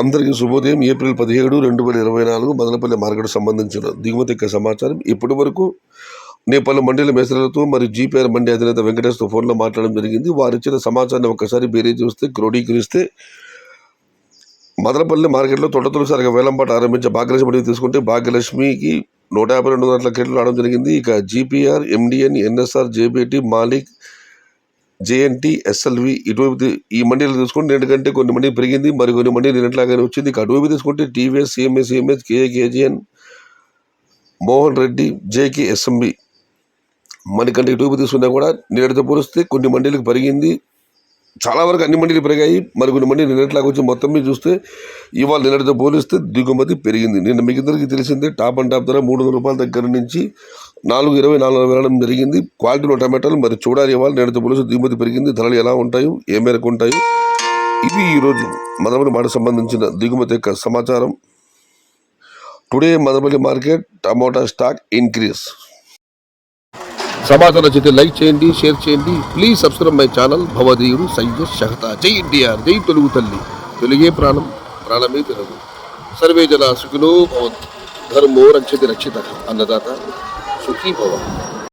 అందరికీ శుభోదయం. April 17, 2024 Madanapalle market సంబంధించిన దిగుమతి యొక్క సమాచారం. ఇప్పటి వరకు నేపథ్య మండీల మేసలతో మరియు జీపీఆర్ మండీ అధినేత వెంకటేష్తో ఫోన్లో మాట్లాడడం జరిగింది. వారిచ్చిన సమాచారాన్ని ఒక్కసారి బేరీజ్ చూస్తే క్రోడీకరిస్తే మదనపల్లి మార్కెట్లో తొలిసారిగా వేలంపాట ఆరంభించే భాగ్యలక్ష్మి మండీ తీసుకుంటే భాగ్యలక్ష్మికి 150-200 రేట్లు రావడం జరిగింది. ఇక GPR, ఎండిఎన్, NSR, JBT, Malik, JNT, SLV ఇటువైపు ఈ మండీలు తీసుకుంటే ఎందుకంటే కొన్ని మండీలు పెరిగింది, మరి కొన్ని మండీలు నిన్నట్లాగానే వచ్చింది. ఇక అటువైపు తీసుకుంటే TVS, CMS, KGN, Mohan Reddy, JK, SMB మనకంటే ఇటువైపు తీసుకున్నా కూడా నిన్నటితో పోలిస్తే కొన్ని మండీలకు పెరిగింది. చాలా వరకు అన్ని మండీలు పెరిగాయి, మరి కొన్ని మండీలు నిన్నట్లాగా వచ్చి మొత్తం మీద చూస్తే ఇవాళ నిన్నటితో పోలిస్తే దిగుమతి పెరిగింది. నిన్న మీకు అందరికీ తెలిసిందే టాప్ అండ్ టాప్ ధర 300 రూపాయల దగ్గర నుంచి 420-440 వెళ్ళడం జరిగింది. క్వాలిటీలో టమాటాలు మరి చూడాలి. ఇవాళ నిన్నటితో పోలిస్తే దిగుమతి పెరిగింది. ధరలు ఎలా ఉంటాయో ఏ మేరకు ఉంటాయో ఇది ఈరోజు మదనపల్లి మాట సంబంధించిన దిగుమతి యొక్క సమాచారం. Today Madanapalle market tomato stock increase. సమాచారం నచ్చితే లైక్ చేయండి, షేర్ చేయండి. Please subscribe my channel. భవదీయుడు సయ్యద్ షహతా. జై ఎన్టీఆర్, జై తెలుగు తల్లి, తెలుగే ప్రాణం, ప్రాణమే తెలుగు. సర్వే జన సుఖినో భవంతు. ధర్మో రక్షతి రక్షిత. అన్నదాత సుఖీ భవ.